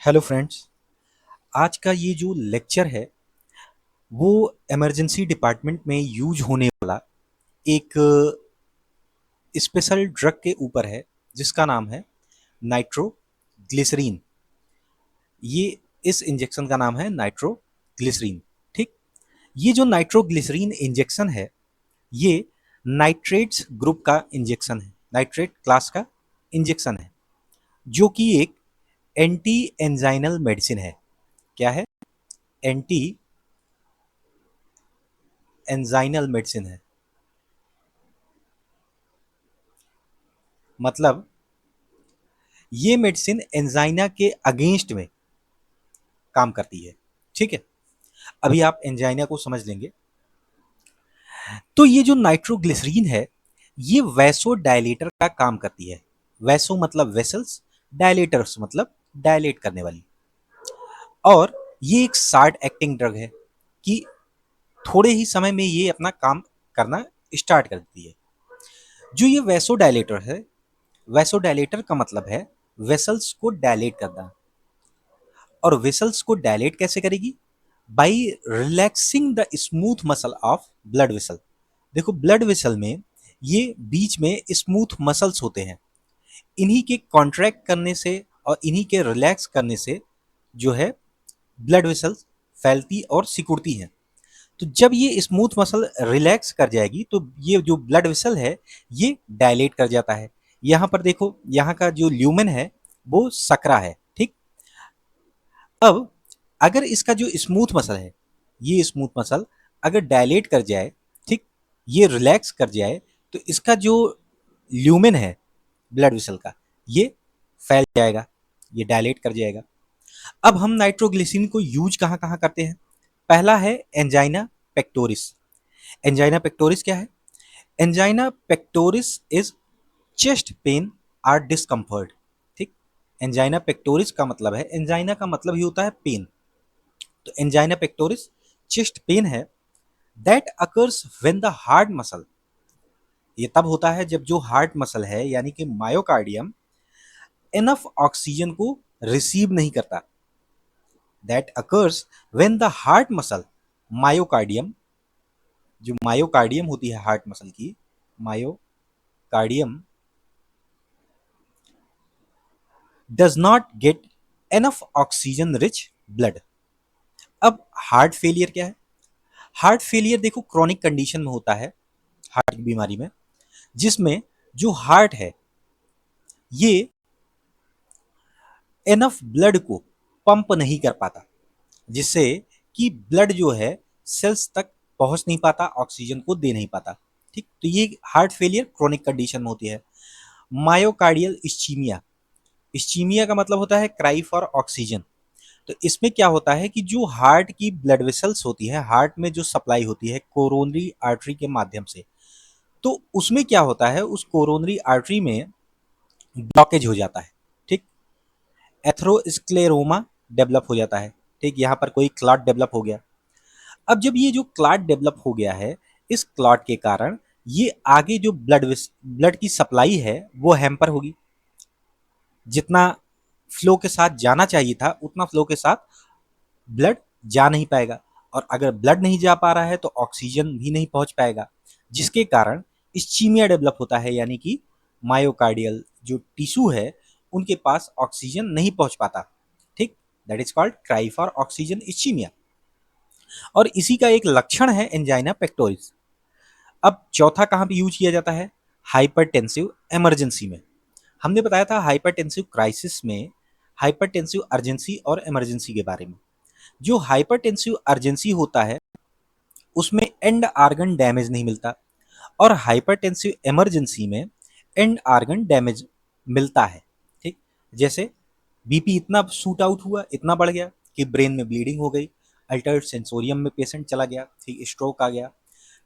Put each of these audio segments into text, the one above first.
Hello friends. आज का ये जो लेक्चर है वो इमरजेंसी डिपार्टमेंट में यूज होने वाला एक स्पेशल ड्रग के ऊपर है जिसका नाम है नाइट्रोग्लिसरीन। ये इस इंजेक्शन का नाम है नाइट्रोग्लिसरीन। ठीक, ये जो नाइट्रोग्लिसरीन इंजेक्शन है ये नाइट्रेट्स ग्रुप का इंजेक्शन है, नाइट्रेट क्लास का इंजेक्शन है, जो कि एक एंटी एंजाइनल मेडिसिन है। क्या है? एंटी एंजाइनल मेडिसिन है। मतलब ये मेडिसिन एंजाइना के अगेंस्ट में काम करती है। ठीक है, अभी आप एंजाइना को समझ लेंगे। तो ये जो नाइट्रोग्लिसरीन है ये वैसो डायलेटर का काम करती है। वैसो मतलब वेसल्स, डायलेटर्स मतलब डायलेट करने वाली। और ये एक शार्ट एक्टिंग ड्रग है कि थोड़े ही समय में ये अपना काम करना स्टार्ट कर देती है। जो ये वैसो डायलेटर है, वैसो डायलेटर का मतलब है वेसल्स को डायलेट करना। और वेसल्स को डायलेट कैसे करेगी? By relaxing the smooth muscle of blood vessel. देखो, ब्लड वेसल में ये बीच में स्मूथ मसल्स होते हैं, इन्हीं के कॉन्ट्रैक्ट करने से और इन्हीं के रिलैक्स करने से जो है ब्लड वेसल्स फैलती और सिकुड़ती हैं। तो जब ये स्मूथ मसल रिलैक्स कर जाएगी तो ये जो ब्लड वेसल है ये डायलेट कर जाता है। यहाँ पर देखो, यहाँ का जो ल्यूमेन है वो सकरा है। ठीक, अब अगर इसका जो स्मूथ मसल है, ये स्मूथ मसल अगर डायलेट कर जाए, ठीक, ये रिलैक्स कर जाए, तो इसका जो ल्यूमेन है ब्लड वेसल का ये फैल जाएगा, ये डायलेट कर जाएगा। अब हम नाइट्रोग्लिसरीन को यूज कहाँ कहाँ करते हैं? पहला है एंजाइना पेक्टोरिस। एंजाइना पेक्टोरिस क्या है? Angina pectoris is chest pain or discomfort. ठीक, एंजाइना पेक्टोरिस का मतलब है, एंजाइना का मतलब ही होता है पेन। तो एंजाइना पेक्टोरिस चेस्ट पेन है that occurs when the heart muscle. ये तब होता है जब जो हार्ट मसल है यानी कि मायोकार्डियम इनफ ऑक्सीजन को रिसीव नहीं करता। That occurs when the heart muscle, myocardium, जो मायोकार्डियम होती है हार्ट मसल की, myocardium does not get enough oxygen rich blood. अब हार्ट फेलियर क्या है? हार्ट फेलियर देखो क्रॉनिक कंडीशन में होता है, हार्ट की बीमारी में, जिसमें जो हार्ट है ये एनफ ब्लड को पंप नहीं कर पाता, जिससे कि ब्लड जो है सेल्स तक पहुंच नहीं पाता, ऑक्सीजन को दे नहीं पाता। ठीक, तो ये हार्ट फेलियर क्रॉनिक कंडीशन में होती है। मायोकार्डियल इस्चीमिया, इस्चीमिया का मतलब होता है क्राई फॉर ऑक्सीजन। तो इसमें क्या होता है कि जो हार्ट की ब्लड वेसल्स होती है, हार्ट में जो सप्लाई होती है कोरोनरी आर्टरी के माध्यम से, तो उसमें क्या होता है, उस कोरोनरी आर्टरी में ब्लॉकेज हो जाता है। ठीक, एथेरोस्क्लेरोमा डेवलप हो जाता है। ठीक, यहाँ पर कोई क्लॉट डेवलप हो गया। अब जब ये जो क्लॉट डेवलप हो गया है, इस क्लॉट के कारण ये आगे जो ब्लड की सप्लाई है वो हैम्पर होगी। जितना फ्लो के साथ जाना चाहिए था उतना फ्लो के साथ ब्लड जा नहीं पाएगा, और अगर ब्लड नहीं जा पा रहा है तो ऑक्सीजन भी नहीं पहुंच पाएगा, जिसके कारण इस्चीमिया डेवलप होता है, यानी कि मायोकार्डियल जो टिश्यू है उनके पास ऑक्सीजन नहीं पहुंच पाता। ठीक, that is called cry for oxygen ischaemia. और इसी का एक लक्षण है एंजाइना पेक्टोरिस। अब चौथा कहाँ पे यूज किया जाता है? हाइपरटेंसिव इमरजेंसी में। हमने बताया था हाइपरटेंसिव क्राइसिस में हाइपरटेंसिव अर्जेंसी और इमरजेंसी के बारे में। जो हाइपरटेंसिव अर्जेंसी होता है उसमें एंड आर्गन डैमेज नहीं मिलता, और हाइपरटेंसिव इमरजेंसी में एंड आर्गन डैमेज मिलता है। ठीक, जैसे बीपी इतना शूट आउट हुआ, इतना बढ़ गया कि ब्रेन में ब्लीडिंग हो गई, अल्टर्ड सेंसोरियम में पेशेंट चला गया, ठीक, स्ट्रोक आ गया।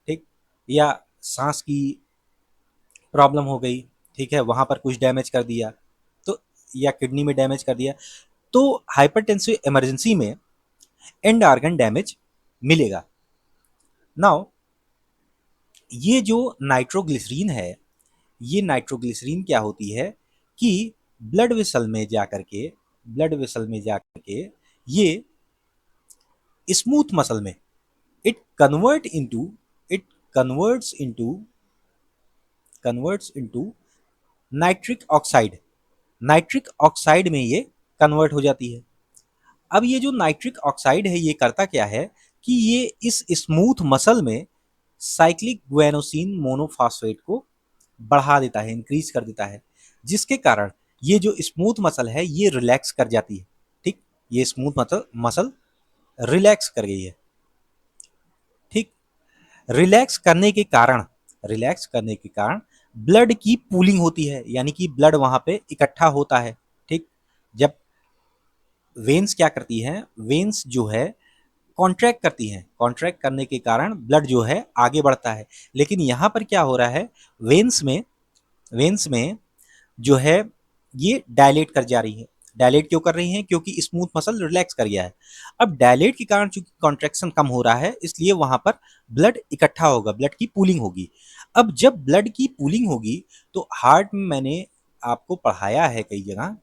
ठीक, या सांस की प्रॉब्लम हो गई, ठीक है, वहां पर कुछ डैमेज कर दिया, तो या किडनी में डैमेज कर दिया, तो हाइपरटेंसिव इमरजेंसी में एंड आर्गन डैमेज मिलेगा। नाउ ये जो नाइट्रोग्लिसरीन है, ये नाइट्रोग्लिसरीन क्या होती है कि ब्लड वेसल में जा करके ब्लड वेसल में जाकर के ये स्मूथ मसल में it convert into it converts into converts into nitric oxide. Nitric oxide में ये कन्वर्ट हो जाती है। अब ये जो नाइट्रिक ऑक्साइड है ये करता क्या है कि ये इस स्मूथ मसल में साइक्लिक ग्वेनोसिन मोनोफॉस्फेट को बढ़ा देता है, इंक्रीज कर देता है, जिसके कारण ये जो स्मूथ मसल है ये रिलैक्स कर जाती है। ठीक, ये स्मूथ मसल मसल रिलैक्स कर गई है। ठीक, रिलैक्स करने के कारण ब्लड की पूलिंग होती है, यानी कि ब्लड वहां पे इकट्ठा होता है। ठीक, जब वेन्स क्या करती हैं, वेन्स जो है कॉन्ट्रैक्ट करती हैं, कॉन्ट्रैक्ट करने के कारण ब्लड जो है आगे बढ़ता है। लेकिन यहाँ पर क्या हो रहा है, वेन्स में जो है ये डायलेट कर जा रही है। डायलेट क्यों कर रही हैं, क्योंकि स्मूथ मसल रिलैक्स कर गया है। अब डायलेट के कारण चूंकि कॉन्ट्रैक्शन कम हो रहा है, इसलिए वहां पर ब्लड इकट्ठा होगा, ब्लड की पूलिंग होगी। अब जब ब्लड की पूलिंग होगी तो हार्ट में, मैंने आपको पढ़ाया है कई जगह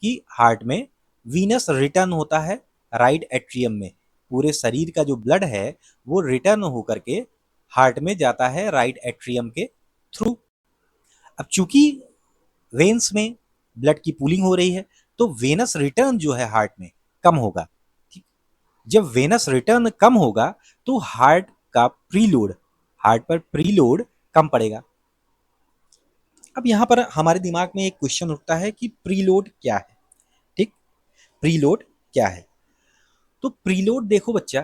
कि हार्ट में वीनस रिटर्न होता है राइट एट्रियम में। पूरे शरीर का जो ब्लड है वो रिटर्न होकर के हार्ट में जाता है राइट एट्रियम के थ्रू। अब चूंकि वेन्स में ब्लड की पूलिंग हो रही है तो वेनस रिटर्न जो है हार्ट में कम होगा। ठीक, जब वेनस रिटर्न कम होगा तो हार्ट पर प्रीलोड कम पड़ेगा। अब यहां पर हमारे दिमाग में एक क्वेश्चन उठता है कि प्रीलोड क्या है। ठीक, प्रीलोड क्या है? तो प्रीलोड देखो बच्चा,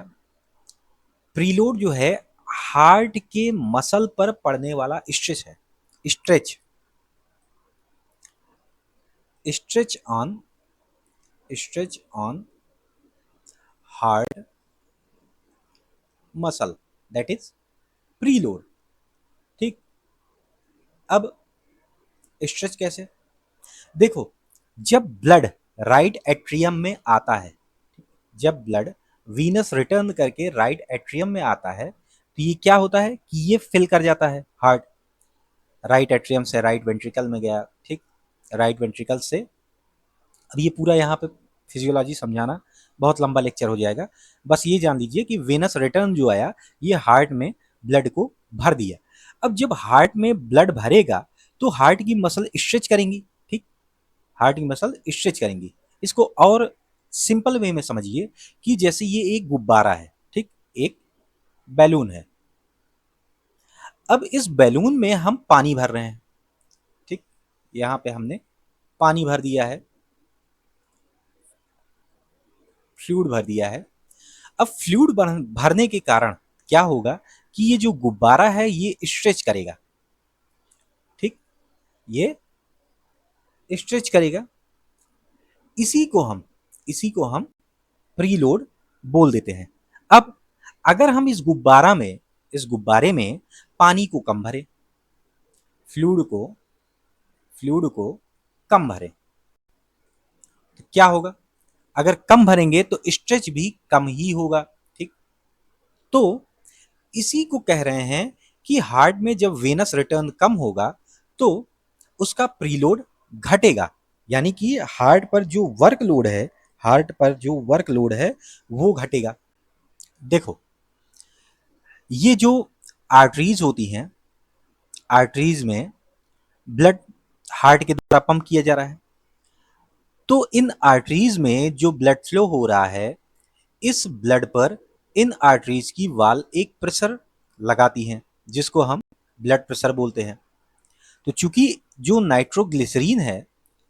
प्रीलोड जो है हार्ट के मसल पर पड़ने वाला स्ट्रेच है। Stretch stretch on stretch on heart muscle, that is preload. ठीक, अब स्ट्रेच कैसे? देखो, जब ब्लड राइट एट्रियम में आता है, जब ब्लड वीनस रिटर्न करके राइट एट्रियम में आता है तो ये क्या होता है कि ये फिल कर जाता है हार्ट। राइट एट्रियम से राइट वेंट्रिकल में गया। ठीक, राइट वेंट्रिकल से, अब ये पूरा यहाँ पे फिजियोलॉजी समझाना बहुत लंबा लेक्चर हो जाएगा। बस ये जान लीजिए कि वेनस रिटर्न जो आया ये हार्ट में ब्लड को भर दिया। अब जब हार्ट में ब्लड भरेगा तो हार्ट की मसल स्ट्रेच करेंगी। ठीक, हार्ट की मसल स्ट्रेच करेंगी। इसको और सिंपल वे में समझिए कि जैसे ये एक गुब्बारा है। ठीक, एक बैलून है। अब इस बैलून में हम पानी भर रहे हैं। ठीक, यहाँ पे हमने पानी भर दिया है, फ्लूइड भर दिया है। अब फ्लूइड भरने के कारण क्या होगा कि ये जो गुब्बारा है ये स्ट्रेच करेगा। ठीक, ये स्ट्रेच करेगा। इसी को हम प्रीलोड बोल देते हैं। अब अगर हम इस गुब्बारे में पानी को कम भरें, फ्लूइड को फ्लूइड को कम भरें तो क्या होगा? अगर कम भरेंगे तो स्ट्रेच भी कम ही होगा। ठीक, तो इसी को कह रहे हैं कि हार्ट में जब वेनस रिटर्न कम होगा तो उसका प्रीलोड घटेगा, यानी कि हार्ट पर जो वर्कलोड है वो घटेगा। देखो, ये जो आर्टरीज होती हैं, आर्टरीज में ब्लड हार्ट के द्वारा पंप किया जा रहा है। तो इन आर्टरीज में जो ब्लड फ्लो हो रहा है, इस ब्लड पर इन आर्टरीज की वाल एक प्रेशर लगाती हैं जिसको हम ब्लड प्रेशर बोलते हैं। तो चूंकि जो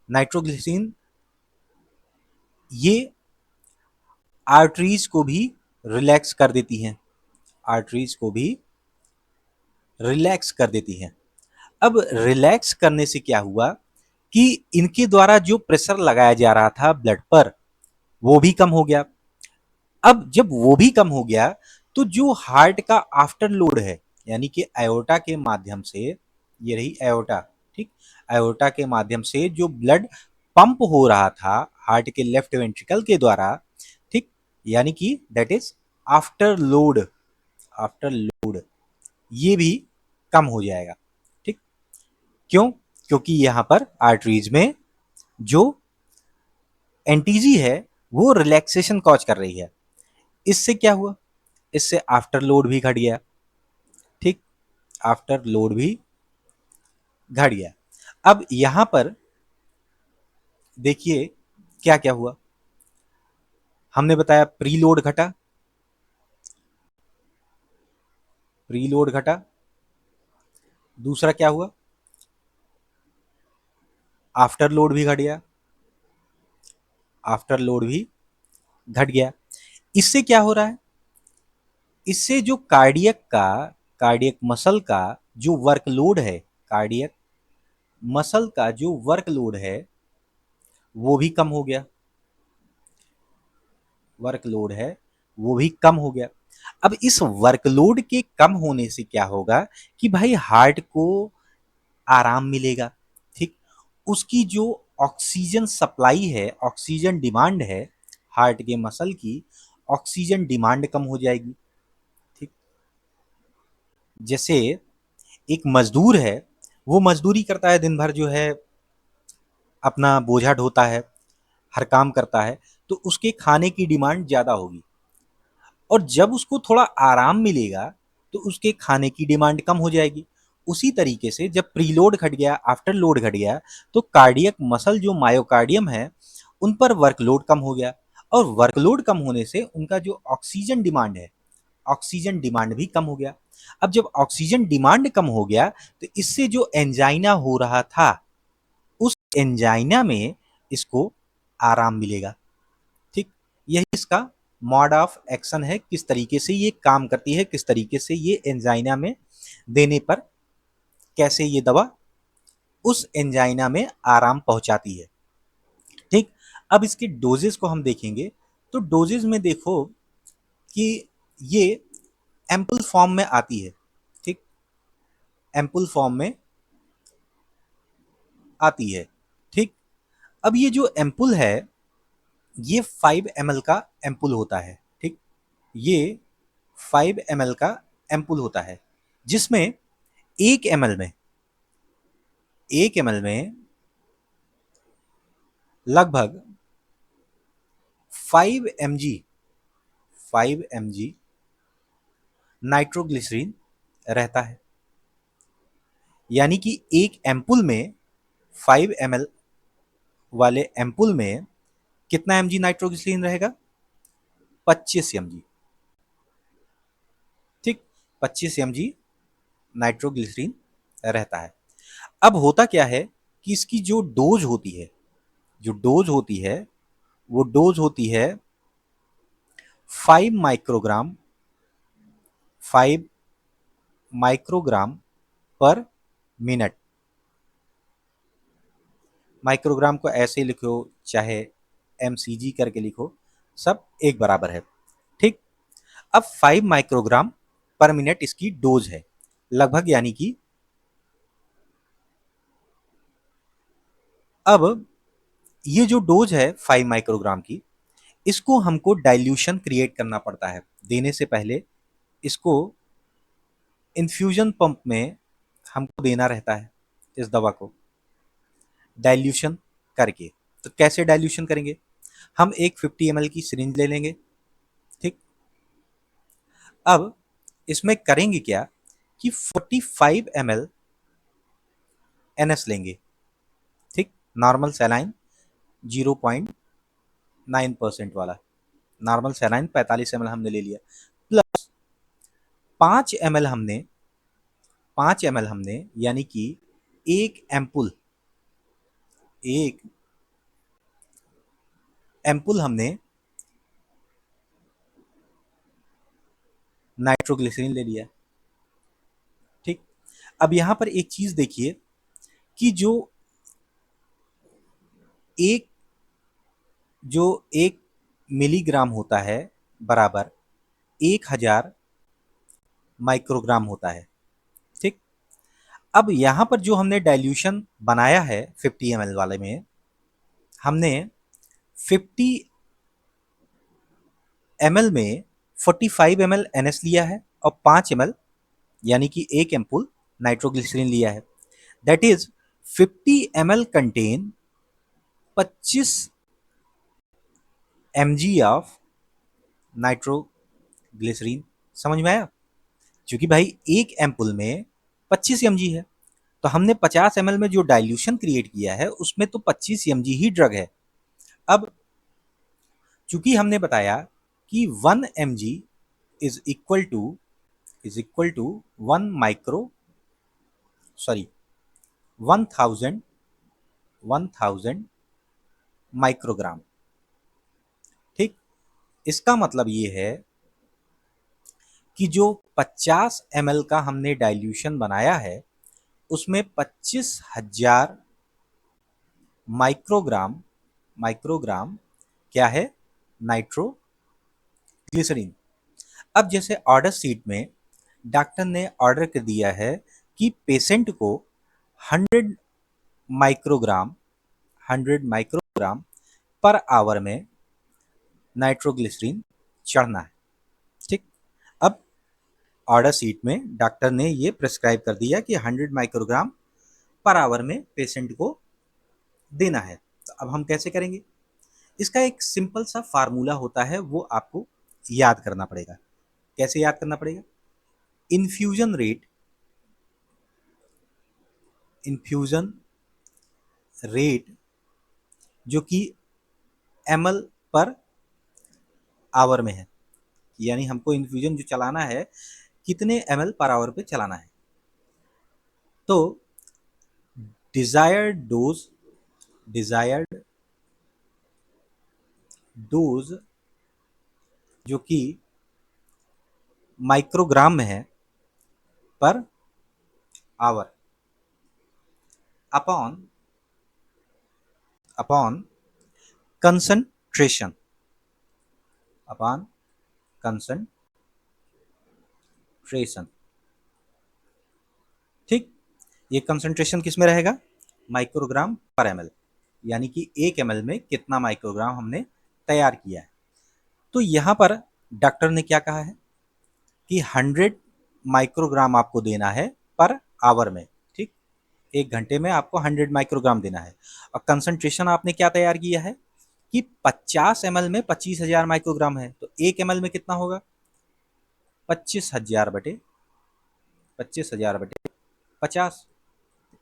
नाइट्रोग्लिसरीन ये आर्टरीज को भी रिलैक्स कर देती हैं, आर्टरीज को भी रिलैक्स कर देती हैं। अब रिलैक्स करने से क्या हुआ कि इनके द्वारा जो प्रेशर लगाया जा रहा था ब्लड पर वो भी कम हो गया। अब जब वो भी कम हो गया तो जो हार्ट का आफ्टर लोड है, यानी कि एओर्टा के माध्यम से, ये रही एओर्टा। ठीक, एओर्टा के माध्यम से जो ब्लड पंप हो रहा था हार्ट के लेफ्ट वेंट्रिकल के द्वारा, ठीक, यानी कि that is after load, after load ये भी कम हो जाएगा। ठीक, क्यों? क्योंकि यहाँ पर आर्टरीज में जो एनटीजी है वो रिलैक्सेशन कॉज कर रही है। इससे क्या हुआ, इससे आफ्टर लोड भी घट गया। ठीक, आफ्टर लोड भी घट गया। अब यहां पर देखिए क्या क्या हुआ, हमने बताया प्री लोड घटा, प्री लोड घटा। दूसरा क्या हुआ, आफ्टर लोड भी घट गया, आफ्टर लोड भी घट गया। इससे क्या हो रहा है, इससे जो कार्डियक मसल का जो वर्कलोड है, कार्डियक मसल का जो वर्कलोड है वो भी कम हो गया, वर्कलोड है वो भी कम हो गया। अब इस वर्कलोड के कम होने से क्या होगा कि भाई हार्ट को आराम मिलेगा। ठीक, उसकी जो ऑक्सीजन सप्लाई है, ऑक्सीजन डिमांड है, हार्ट के मसल की ऑक्सीजन डिमांड कम हो जाएगी। ठीक, जैसे एक मजदूर है, वो मजदूरी करता है दिन भर, जो है अपना बोझा ढोता है, हर काम करता है, तो उसके खाने की डिमांड ज़्यादा होगी। और जब उसको थोड़ा आराम मिलेगा तो उसके खाने की डिमांड कम हो जाएगी। उसी तरीके से जब प्रीलोड घट गया, आफ्टर लोड घट गया, तो कार्डियक मसल जो मायोकार्डियम है उन पर वर्कलोड कम हो गया, और वर्कलोड कम होने से उनका जो ऑक्सीजन डिमांड है, ऑक्सीजन डिमांड भी कम हो गया। अब जब ऑक्सीजन डिमांड कम हो गया तो इससे जो एंजाइना हो रहा था, उस एंजाइना में इसको आराम मिलेगा। ठीक, यही इसका मोड ऑफ एक्शन है, किस तरीके से ये काम करती है, किस तरीके से ये एंजाइना में देने पर कैसे ये दवा उस एंजाइना में आराम पहुंचाती है। ठीक, अब इसके डोजेस को हम देखेंगे, तो डोजेस में देखो कि ये एम्पुल फॉर्म में आती है। ठीक, एम्पुल फॉर्म में आती है। ठीक, अब ये जो एम्पुल है ये 5 ml का एम्पुल होता है। ठीक, ये 5 ml का एम्पुल होता है, जिसमें 1 ml में 1 ml में लगभग 5 mg 5 mg नाइट्रोग्लिसरीन रहता है। यानी कि एक एम्पुल में 5 ml वाले एम्पुल में कितना mg नाइट्रोग्लिसरीन रहेगा, 25 mg। ठीक, 25 mg नाइट्रोग्लिसरीन रहता है। अब होता क्या है कि इसकी जो डोज होती है, जो डोज होती है वो डोज होती है 5 माइक्रोग्राम, 5 माइक्रोग्राम पर मिनट। माइक्रोग्राम को ऐसे लिखो चाहे mcg करके लिखो, सब एक बराबर है। ठीक, अब 5 माइक्रोग्राम पर मिनट इसकी डोज है लगभग, यानी कि अब ये जो डोज है 5 माइक्रोग्राम की, इसको हमको डाइल्यूशन क्रिएट करना पड़ता है। देने से पहले इसको इन्फ्यूजन पंप में हमको देना रहता है इस दवा को डाइल्यूशन करके। तो कैसे डाइल्यूशन करेंगे, हम एक 50 ml की सिरिंज ले लेंगे। ठीक, अब इसमें करेंगे क्या कि 45 ml NS लेंगे। ठीक, नॉर्मल सैलाइन 0.9% वाला, नॉर्मल सैलाइन 45 ml हमने ले लिया, प्लस 5 ml हमने 5 ml हमने यानी कि एक एम्पुल हमने नाइट्रोग्लिसरीन ले लिया। ठीक, अब यहां पर एक चीज देखिए कि एक जो 1 मिलीग्राम होता है बराबर 1000 माइक्रोग्राम होता है। ठीक, अब यहां पर जो हमने डाइल्यूशन बनाया है 50 ml वाले में, हमने 50 ml में 45 ml NS लिया है और 5 ml यानी कि एक एम्पुल नाइट्रोग्लिसरीन लिया है। That is 50 ml contain 25 mg of nitroglycerin. समझ में आया? क्योंकि भाई एक एम्पुल में 25 mg है, तो हमने 50 ml में जो डाइल्यूशन क्रिएट किया है उसमें तो 25 mg ही ड्रग है। अब चूंकि हमने बताया कि 1 mg is equal to 1 micro sorry 1000 microgram. ठीक, इसका मतलब ये है कि जो 50 ml का हमने डाइल्यूशन बनाया है उसमें 25,000 माइक्रोग्राम माइक्रोग्राम क्या है? नाइट्रोग्लिसरीन। अब जैसे ऑर्डर शीट में डॉक्टर ने ऑर्डर कर दिया है कि पेशेंट को 100 माइक्रोग्राम 100 माइक्रोग्राम पर आवर में नाइट्रोग्लिसरीन चढ़ना है। ठीक, अब ऑर्डर शीट में डॉक्टर ने ये प्रिस्क्राइब कर दिया कि 100 माइक्रोग्राम पर आवर में पेशेंट को देना है। तो अब हम कैसे करेंगे? इसका एक सिंपल सा फार्मूला होता है, वो आपको याद करना पड़ेगा। कैसे याद करना पड़ेगा? इन्फ्यूजन रेट जो कि ml पर आवर में है, यानी हमको इन्फ्यूजन जो चलाना है कितने ml पर आवर पे चलाना है। तो डिजायर्ड डोज जो कि माइक्रोग्राम में है पर आवर अपॉन कंसंट्रेशन ठीक, ये कंसंट्रेशन किस में रहेगा? माइक्रोग्राम पर ml, यानी कि 1 ml में कितना माइक्रोग्राम हमने तैयार किया है। तो यहाँ पर डॉक्टर ने क्या कहा है कि 100 माइक्रोग्राम आपको देना है पर आवर में। ठीक, 1 घंटे में आपको 100 माइक्रोग्राम देना है। और कंसंट्रेशन आपने क्या तैयार किया है कि 50 ml में 25,000 माइक्रोग्राम है, तो 1 ml में कितना होगा? 25,000 बटे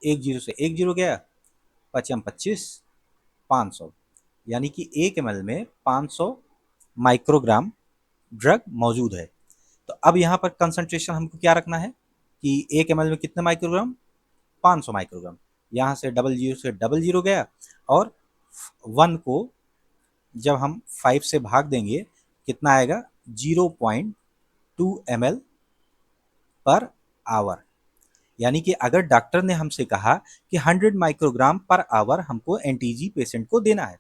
एक जीरो से एक जीरो गया, 25 500, यानी कि 1 ml में 500 माइक्रोग्राम ड्रग मौजूद है। तो अब यहाँ पर कंसंट्रेशन हमको क्या रखना है कि 1 ml में कितने माइक्रोग्राम? 500 माइक्रोग्राम। यहाँ से डबल जीरो गया, और 1 को जब हम 5 से भाग देंगे कितना आएगा? 0.2 ml पर आवर। यानी कि अगर डॉक्टर ने हमसे कहा कि 100 माइक्रोग्राम पर आवर हमको एनटीजी पेशेंट को देना है,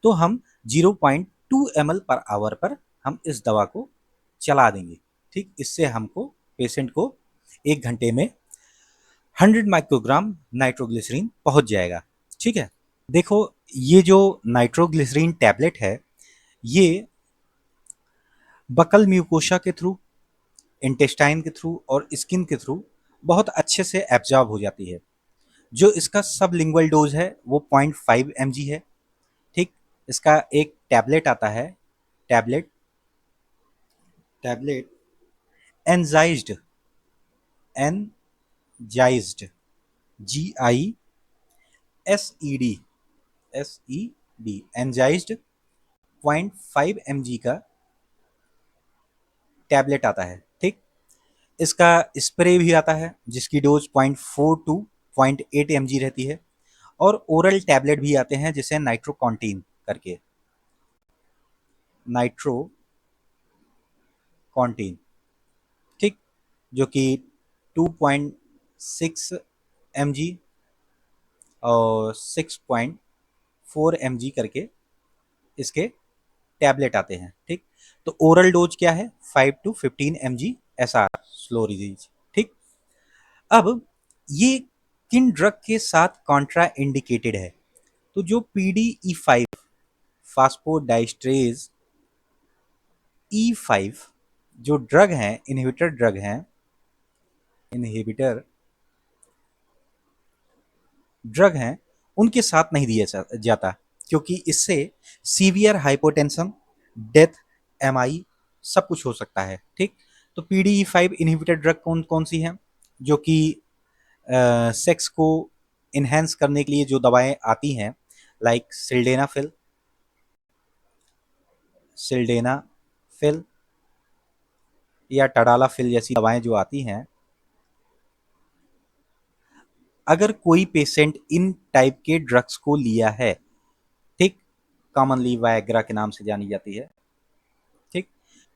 तो हम 0.2 ml पर आवर पर हम इस दवा को चला देंगे। ठीक, इससे हमको पेशेंट को 1 घंटे में 100 माइक्रोग्राम नाइट्रोग्लिसरीन पहुंच जाएगा। ठीक है, देखो ये जो नाइट्रोग्लिसरीन टैबलेट है ये बकल म्यूकोशा के थ्रू, इंटेस्टाइन के थ्रू और स्किन के थ्रू बहुत अच्छे से एब्जॉर्ब हो जाती है। जो इसका सब लिंगुअल डोज है वो 0.5 mg है। ठीक, इसका एक टैबलेट आता है, टैबलेट टैबलेट एनजाइज्ड एनजाइज्ड GISED एनजाइज्ड 0.5 mg का टैबलेट आता है। ठीक, इसका स्प्रे भी आता है जिसकी डोज 0.4 टू 0.8 mg रहती है, और ओरल टैबलेट भी आते हैं जिसे नाइट्रोकॉन्टीन करके, नाइट्रोकॉन्टीन। ठीक, जो कि 2.6 mg और 6.4 mg करके इसके टैबलेट आते हैं। ठीक, तो ओरल डोज क्या है? 5 to 15 mg SR slow release. ठीक, अब ये किन ड्रग के साथ कॉन्ट्रा इंडिकेटेड है? तो जो PDE5 फास्फोडाइस्ट्रेज E5 जो ड्रग हैं, इनहिबिटर ड्रग हैं, उनके साथ नहीं दिया जाता, क्योंकि इससे सीवियर हाइपोटेंशन डेथ, एमआई, सब कुछ हो सकता है। ठीक, तो PDE5 इनहिबिटर ड्रग कौन कौन सी हैं जो कि सेक्स को इन्हेंस करने के लिए जो दवाएं आती हैं, लाइक सिल्डेनाफिल या टडालाफिल जैसी दवाएं जो आती हैं, अगर कोई पेशेंट इन टाइप के ड्रग्स को लिया है, ठीक, कॉमनली वायग्रा के नाम से जानी जाती है, ठीक,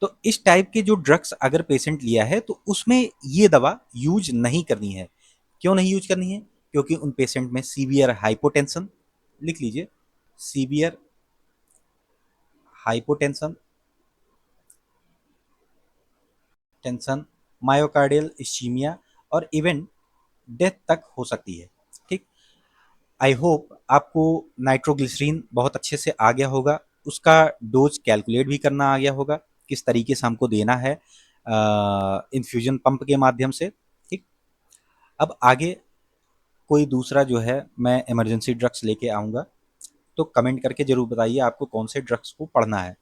तो इस टाइप के जो ड्रग्स अगर पेशेंट लिया है तो उसमें ये दवा यूज नहीं करनी है। क्यों नहीं यूज करनी है? क्योंकि उन पेशेंट में सीवियर हाइपोटेंशन, लिख लीजिए, severe hypotension, tension, myocardial ischaemia और इवन डेथ तक हो सकती है। ठीक, आई होप आपको नाइट्रोग्लिसरीन बहुत अच्छे से आ गया होगा, उसका डोज कैलकुलेट भी करना आ गया होगा, किस तरीके से हमको देना है इन्फ्यूजन पंप के माध्यम से। ठीक, अब आगे कोई दूसरा जो है मैं इमरजेंसी ड्रग्स लेके आऊँगा, तो कमेंट करके ज़रूर बताइए आपको कौन से ड्रग्स को पढ़ना है।